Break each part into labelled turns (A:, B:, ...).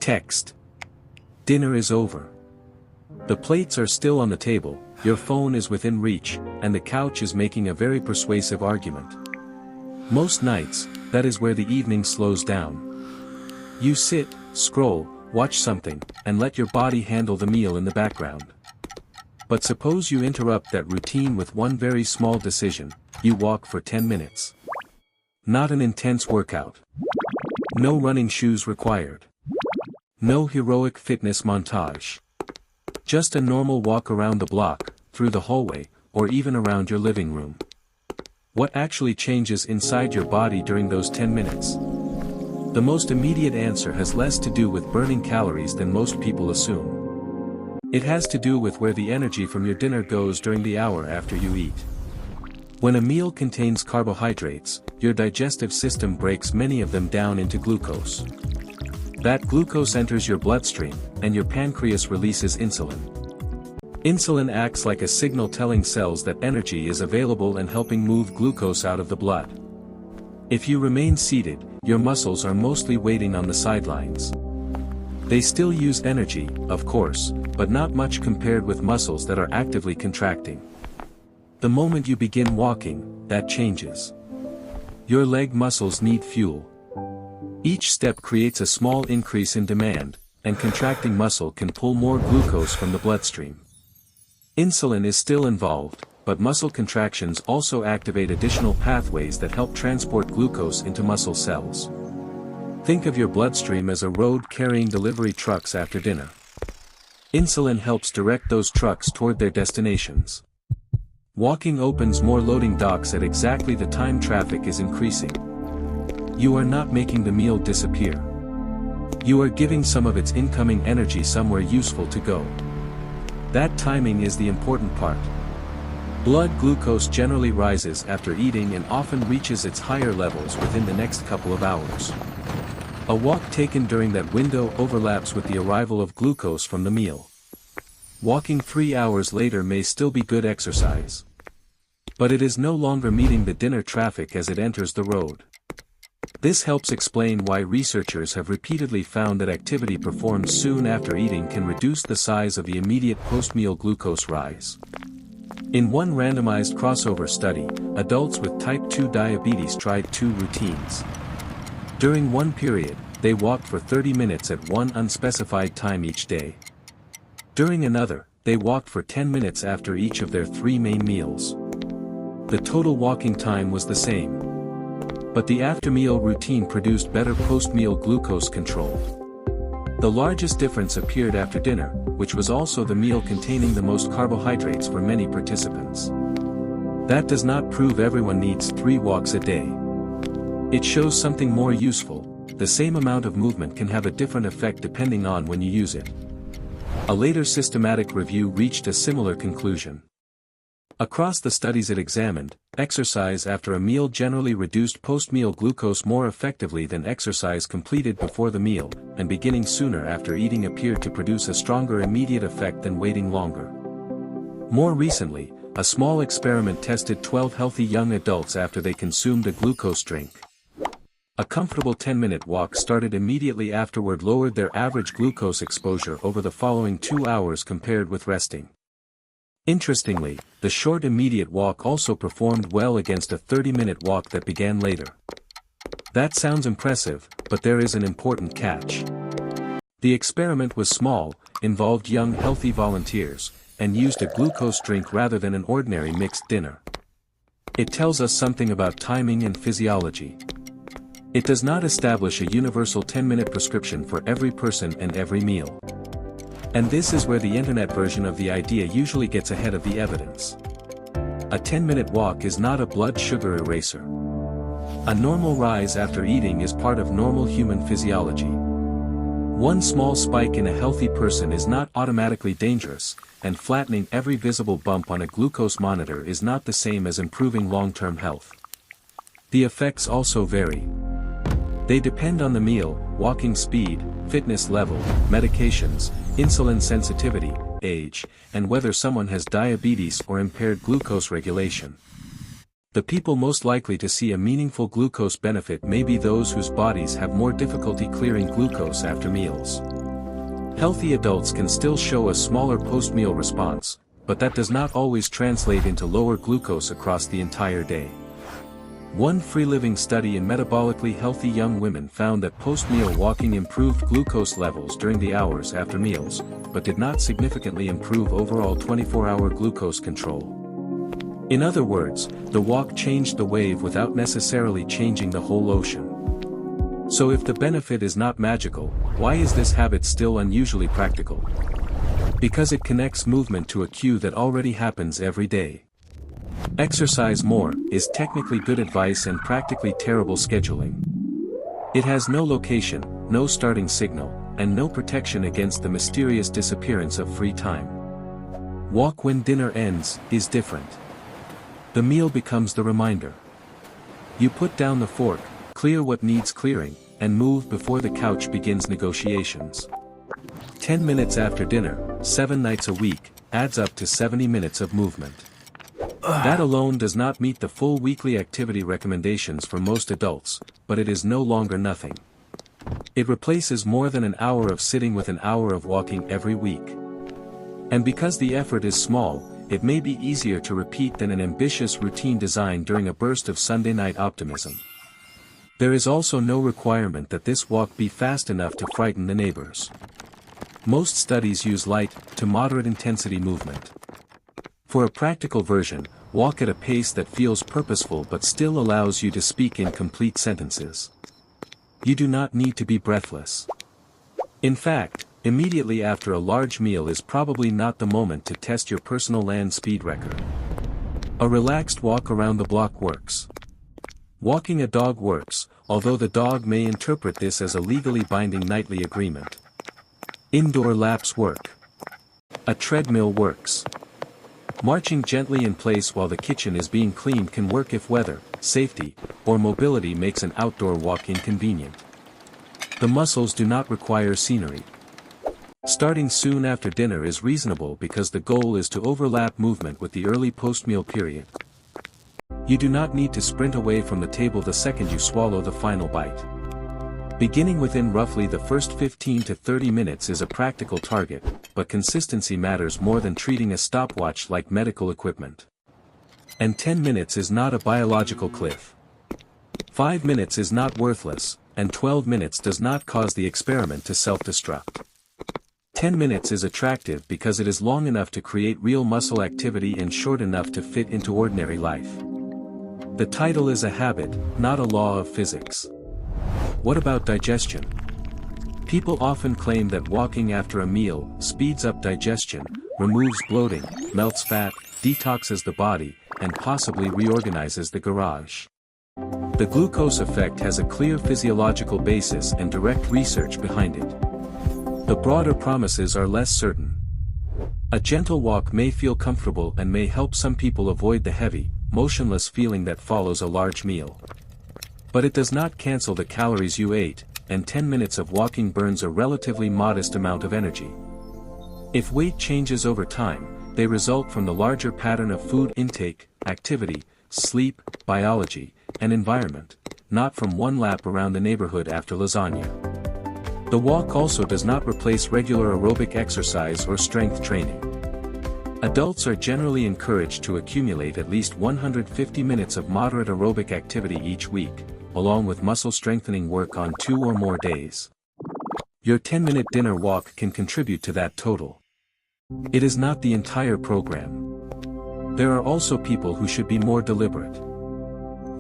A: Text. Dinner is over. The plates are still on the table, your phone is within reach, and the couch is making a very persuasive argument. Most nights, that is where the evening slows down. You sit, scroll, watch something, and let your body handle the meal in the background. But suppose you interrupt that routine with one very small decision: you walk for 10 minutes. Not an intense workout. No running shoes required. No heroic fitness montage. Just a normal walk around the block, through the hallway, or even around your living room. What actually changes inside your body during those 10 minutes? The most immediate answer has less to do with burning calories than most people assume. It has to do with where the energy from your dinner goes during the hour after you eat. When a meal contains carbohydrates, your digestive system breaks many of them down into glucose. That glucose enters your bloodstream, and your pancreas releases insulin. Insulin acts like a signal telling cells that energy is available and helping move glucose out of the blood. If you remain seated, your muscles are mostly waiting on the sidelines. They still use energy, of course, but not much compared with muscles that are actively contracting. The moment you begin walking, that changes. Your leg muscles need fuel. Each step creates a small increase in demand, and contracting muscle can pull more glucose from the bloodstream. Insulin is still involved, but muscle contractions also activate additional pathways that help transport glucose into muscle cells. Think of your bloodstream as a road carrying delivery trucks after dinner. Insulin helps direct those trucks toward their destinations. Walking opens more loading docks at exactly the time traffic is increasing. You are not making the meal disappear. You are giving some of its incoming energy somewhere useful to go. That timing is the important part. Blood glucose generally rises after eating and often reaches its higher levels within the next couple of hours. A walk taken during that window overlaps with the arrival of glucose from the meal. Walking 3 hours later may still be good exercise. But it is no longer meeting the dinner traffic as it enters the road. This helps explain why researchers have repeatedly found that activity performed soon after eating can reduce the size of the immediate post-meal glucose rise. In one randomized crossover study, adults with type 2 diabetes tried two routines. During one period, they walked for 30 minutes at one unspecified time each day. During another, they walked for 10 minutes after each of their 3 main meals. The total walking time was the same. But the after-meal routine produced better post-meal glucose control. The largest difference appeared after dinner, which was also the meal containing the most carbohydrates for many participants. That does not prove everyone needs 3 walks a day. It shows something more useful: the same amount of movement can have a different effect depending on when you use it. A later systematic review reached a similar conclusion. Across the studies it examined, exercise after a meal generally reduced post-meal glucose more effectively than exercise completed before the meal, and beginning sooner after eating appeared to produce a stronger immediate effect than waiting longer. More recently, a small experiment tested 12 healthy young adults after they consumed a glucose drink. A comfortable 10-minute walk started immediately afterward lowered their average glucose exposure over the following 2 hours compared with resting. Interestingly, the short immediate walk also performed well against a 30-minute walk that began later. That sounds impressive, but there is an important catch. The experiment was small, involved young healthy volunteers, and used a glucose drink rather than an ordinary mixed dinner. It tells us something about timing and physiology. It does not establish a universal 10-minute prescription for every person and every meal. And this is where the internet version of the idea usually gets ahead of the evidence. A 10-minute walk is not a blood sugar eraser. A normal rise after eating is part of normal human physiology. One small spike in a healthy person is not automatically dangerous, and flattening every visible bump on a glucose monitor is not the same as improving long-term health. The effects also vary. They depend on the meal, walking speed, fitness level, medications, insulin sensitivity, age, and whether someone has diabetes or impaired glucose regulation. The people most likely to see a meaningful glucose benefit may be those whose bodies have more difficulty clearing glucose after meals. Healthy adults can still show a smaller post-meal response, but that does not always translate into lower glucose across the entire day. One free-living study in metabolically healthy young women found that post-meal walking improved glucose levels during the hours after meals, but did not significantly improve overall 24-hour glucose control. In other words, the walk changed the wave without necessarily changing the whole ocean. So if the benefit is not magical, why is this habit still unusually practical? Because it connects movement to a cue that already happens every day. Exercise more is technically good advice and practically terrible scheduling. It has no location, no starting signal, and no protection against the mysterious disappearance of free time. Walk when dinner ends is different. The meal becomes the reminder. You put down the fork, clear what needs clearing, and move before the couch begins negotiations. 10 minutes after dinner, 7 nights a week, adds up to 70 minutes of movement. That alone does not meet the full weekly activity recommendations for most adults, but it is no longer nothing. It replaces more than an hour of sitting with an hour of walking every week. And because the effort is small, it may be easier to repeat than an ambitious routine designed during a burst of Sunday night optimism. There is also no requirement that this walk be fast enough to frighten the neighbors. Most studies use light to moderate intensity movement. For a practical version, walk at a pace that feels purposeful but still allows you to speak in complete sentences. You do not need to be breathless. In fact, immediately after a large meal is probably not the moment to test your personal land speed record. A relaxed walk around the block works. Walking a dog works, although the dog may interpret this as a legally binding nightly agreement. Indoor laps work. A treadmill works. Marching gently in place while the kitchen is being cleaned can work if weather, safety, or mobility makes an outdoor walk inconvenient. The muscles do not require scenery. Starting soon after dinner is reasonable because the goal is to overlap movement with the early post-meal period. You do not need to sprint away from the table the second you swallow the final bite. Beginning within roughly the first 15 to 30 minutes is a practical target, but consistency matters more than treating a stopwatch like medical equipment. And 10 minutes is not a biological cliff. 5 minutes is not worthless, and 12 minutes does not cause the experiment to self-destruct. 10 minutes is attractive because it is long enough to create real muscle activity and short enough to fit into ordinary life. The title is a habit, not a law of physics. What about digestion? People often claim that walking after a meal speeds up digestion, removes bloating, melts fat, detoxes the body, and possibly reorganizes the garage. The glucose effect has a clear physiological basis and direct research behind it. The broader promises are less certain. A gentle walk may feel comfortable and may help some people avoid the heavy, motionless feeling that follows a large meal. But it does not cancel the calories you ate, and 10 minutes of walking burns a relatively modest amount of energy. If weight changes over time, they result from the larger pattern of food intake, activity, sleep, biology, and environment, not from one lap around the neighborhood after lasagna. The walk also does not replace regular aerobic exercise or strength training. Adults are generally encouraged to accumulate at least 150 minutes of moderate aerobic activity each week, along with muscle strengthening work on 2 or more days. Your 10-minute dinner walk can contribute to that total. It is not the entire program. There are also people who should be more deliberate.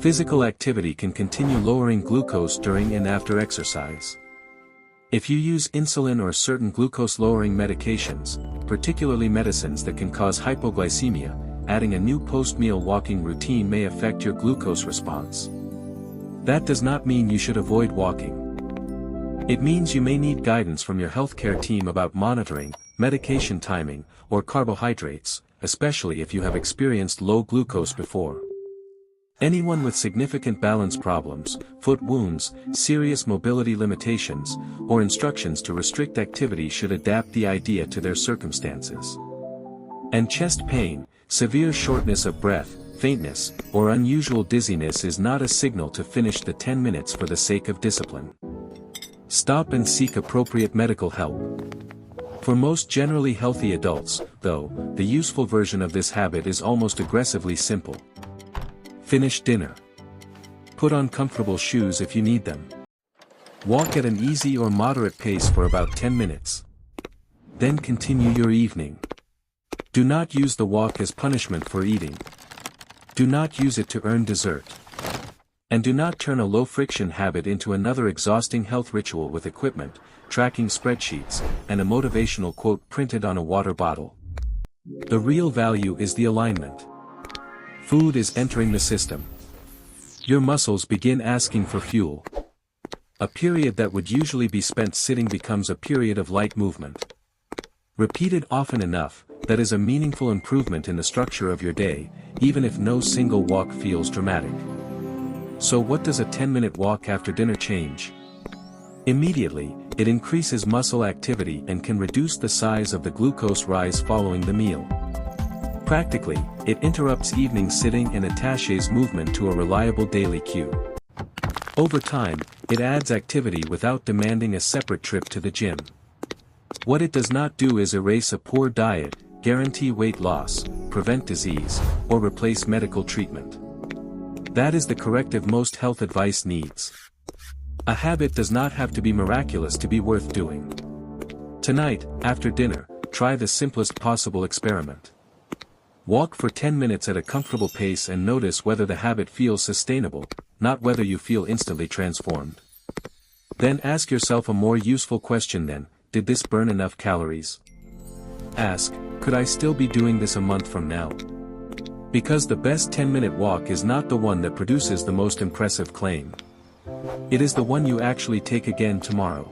A: Physical activity can continue lowering glucose during and after exercise. If you use insulin or certain glucose-lowering medications, particularly medicines that can cause hypoglycemia, adding a new post-meal walking routine may affect your glucose response. That does not mean you should avoid walking. It means you may need guidance from your healthcare team about monitoring, medication timing, or carbohydrates, especially if you have experienced low glucose before. Anyone with significant balance problems, foot wounds, serious mobility limitations, or instructions to restrict activity should adapt the idea to their circumstances. And chest pain, severe shortness of breath, faintness, or unusual dizziness is not a signal to finish the 10 minutes for the sake of discipline. Stop and seek appropriate medical help. For most generally healthy adults, though, the useful version of this habit is almost aggressively simple. Finish dinner. Put on comfortable shoes if you need them. Walk at an easy or moderate pace for about 10 minutes. Then continue your evening. Do not use the walk as punishment for eating. Do not use it to earn dessert. And do not turn a low-friction habit into another exhausting health ritual with equipment, tracking spreadsheets, and a motivational quote printed on a water bottle. The real value is the alignment. Food is entering the system. Your muscles begin asking for fuel. A period that would usually be spent sitting becomes a period of light movement. Repeated often enough, that is a meaningful improvement in the structure of your day, even if no single walk feels dramatic. So what does a 10-minute walk after dinner change? Immediately, it increases muscle activity and can reduce the size of the glucose rise following the meal. Practically, it interrupts evening sitting and attaches movement to a reliable daily cue. Over time, it adds activity without demanding a separate trip to the gym. What it does not do is erase a poor diet, guarantee weight loss, prevent disease, or replace medical treatment. That is the corrective most health advice needs. A habit does not have to be miraculous to be worth doing. Tonight, after dinner, try the simplest possible experiment. Walk for 10 minutes at a comfortable pace and notice whether the habit feels sustainable, not whether you feel instantly transformed. Then ask yourself a more useful question then: did this burn enough calories? Ask, could I still be doing this a month from now? Because the best 10-minute walk is not the one that produces the most impressive claim. It is the one you actually take again tomorrow.